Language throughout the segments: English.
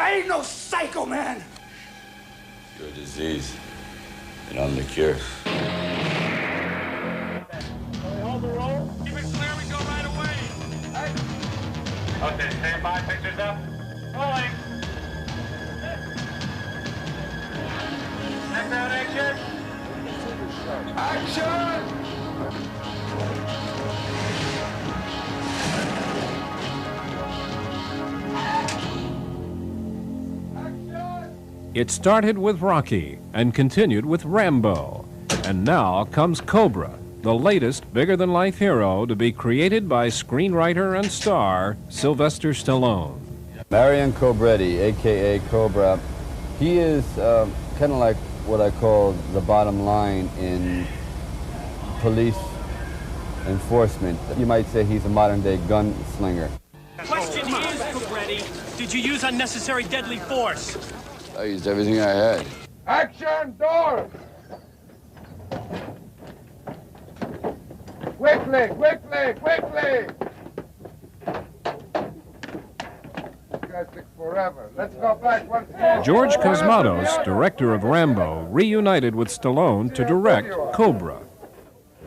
I ain't no psycho, man. You're a disease, and I'm the cure. Hold the roll. Keep it clear, we go right away. Okay, stand by, pictures up. Rolling. Extermination. Action! It started with Rocky and continued with Rambo. And now comes Cobra, the latest bigger-than-life hero to be created by screenwriter and star Sylvester Stallone. Marion Cobretti, a.k.a. Cobra, he is kind of like what I call the bottom line in police enforcement. You might say he's a modern-day gunslinger. Question is, Cobretti, did you use unnecessary deadly force? I used everything I had. Action, door! Quickly, quickly, quickly! This guy takes forever. Let's go back once more. George Cosmatos, director of Rambo, reunited with Stallone to direct Cobra.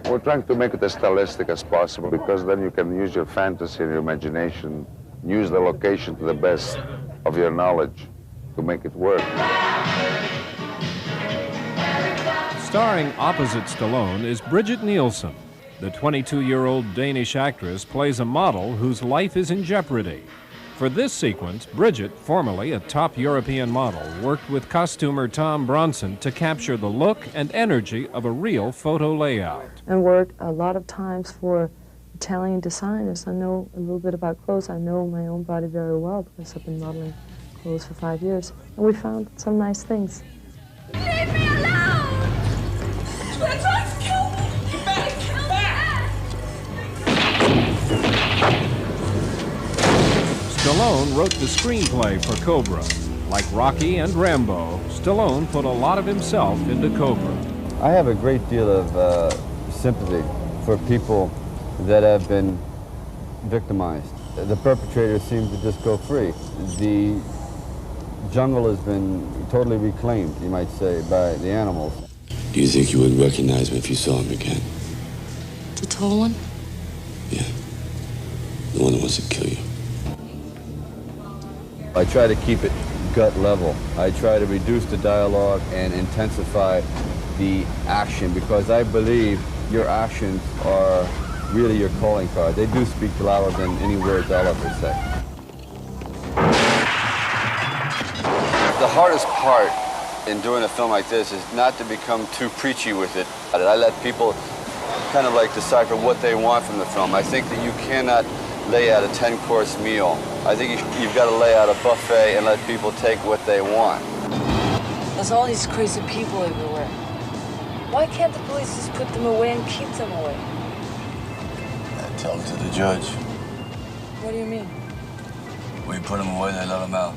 We're trying to make it as stylistic as possible because then you can use your fantasy and your imagination, use the location to the best of your knowledge to make it work. Starring opposite Stallone is Brigitte Nielsen. The 22-year-old Danish actress plays a model whose life is in jeopardy. For this sequence, Brigitte, formerly a top European model, worked with costumer Tom Bronson to capture the look and energy of a real photo layout. I worked a lot of times for Italian designers. I know a little bit about clothes. I know my own body very well because I've been modeling clothes for 5 years. And we found some nice things. Leave me alone! They're trying to kill me! You better kill me! Stallone wrote the screenplay for Cobra. Like Rocky and Rambo, Stallone put a lot of himself into Cobra. I have a great deal of sympathy for people that have been victimized. The perpetrators seem to just go free. The jungle has been totally reclaimed, you might say, by the animals. Do you think you would recognize me if you saw him again? The tall one? Yeah. The one that wants to kill you. I try to keep it gut level. I try to reduce the dialogue and intensify the action because I believe your actions are really your calling card. They do speak louder than any words I'll ever say. The hardest part in doing a film like this is not to become too preachy with it. I let people kind of like decipher what they want from the film. I think that you cannot lay out a 10-course meal. I think you've got to lay out a buffet and let people take what they want. There's all these crazy people everywhere. Why can't the police just put them away and keep them away? Tell them to the judge. What do you mean? We put them away, they let them out.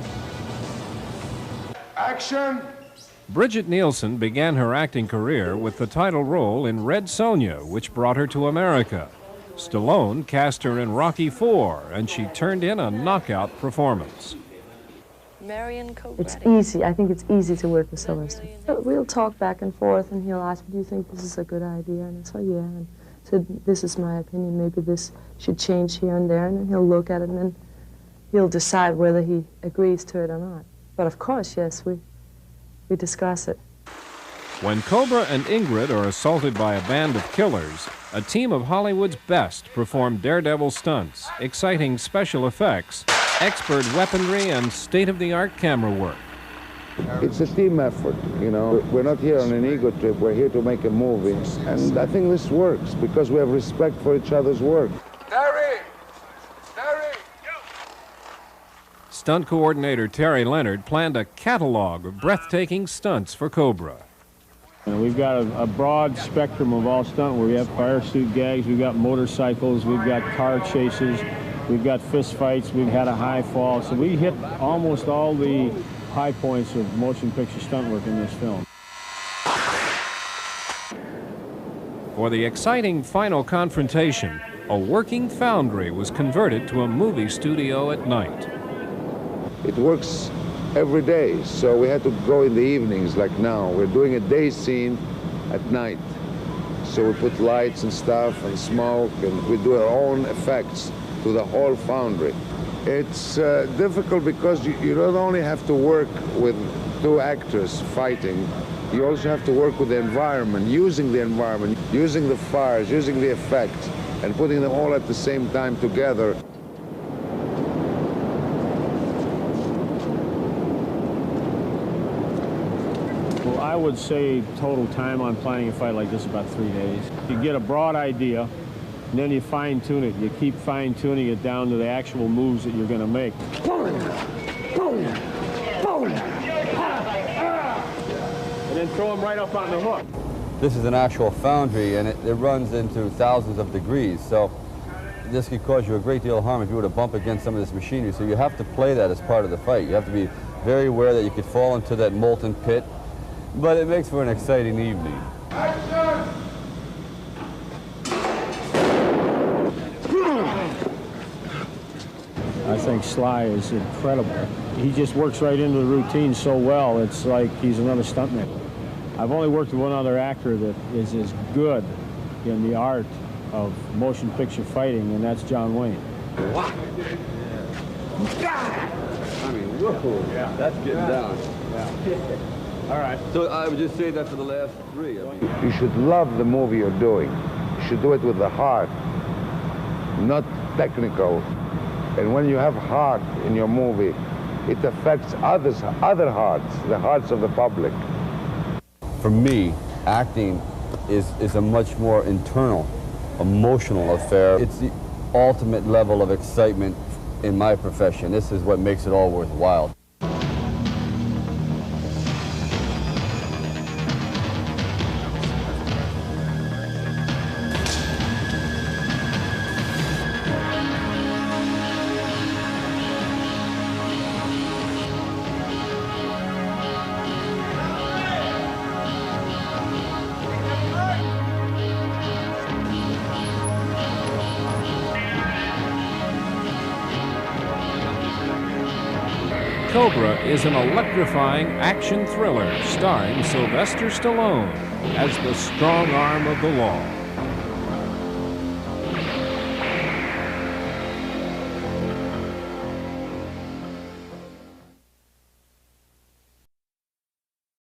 Action! Brigitte Nielsen began her acting career with the title role in Red Sonja, which brought her to America. Stallone cast her in Rocky IV, and she turned in a knockout performance. Marion Cobretti. It's easy. I think it's easy to work with Sylvester. We'll talk back and forth, and he'll ask me, do you think this is a good idea? And I say, yeah. And so this is my opinion. Maybe this should change here and there. And then he'll look at it, and then he'll decide whether he agrees to it or not. But of course, yes, we discuss it. When Cobra and Ingrid are assaulted by a band of killers, a team of Hollywood's best perform daredevil stunts, exciting special effects, expert weaponry, and state-of-the-art camera work. It's a team effort, you know. We're not here on an ego trip. We're here to make a movie. And I think this works because we have respect for each other's work. Terry! Terry! Stunt coordinator Terry Leonard planned a catalog of breathtaking stunts for Cobra. We've got a broad spectrum of all stunt where we have fire suit gags, we've got motorcycles, we've got car chases, we've got fist fights, we've had a high fall. So we hit almost all the high points of motion picture stunt work in this film. For the exciting final confrontation, a working foundry was converted to a movie studio at night. It works every day. So we had to go in the evenings, like now. We're doing a day scene at night. So we put lights and stuff and smoke, and we do our own effects to the whole foundry. It's difficult because you don't only have to work with two actors fighting, you also have to work with the environment, using the fires, using the effects, and putting them all at the same time together. Well, I would say total time on planning a fight like this about 3 days. You get a broad idea, and then you fine-tune it. You keep fine-tuning it down to the actual moves that you're going to make. And then throw them right up on the hook. This is an actual foundry, and it runs into thousands of degrees, so this could cause you a great deal of harm if you were to bump against some of this machinery. So you have to play that as part of the fight. You have to be very aware that you could fall into that molten pit, but it makes for an exciting evening. I think Sly is incredible. He just works right into the routine so well, it's like he's another stuntman. I've only worked with one other actor that is as good in the art of motion picture fighting, and that's John Wayne. Wow. I mean, whoa, yeah. That's getting down. Yeah. All right. So I would just say that for the last three. I mean. You should love the movie you're doing. You should do it with the heart, not technical. And when you have heart in your movie, it affects other hearts, the hearts of the public. For me, acting is a much more internal, emotional affair. It's the ultimate level of excitement in my profession. This is what makes it all worthwhile. Cobra is an electrifying action thriller starring Sylvester Stallone as the strong arm of the law.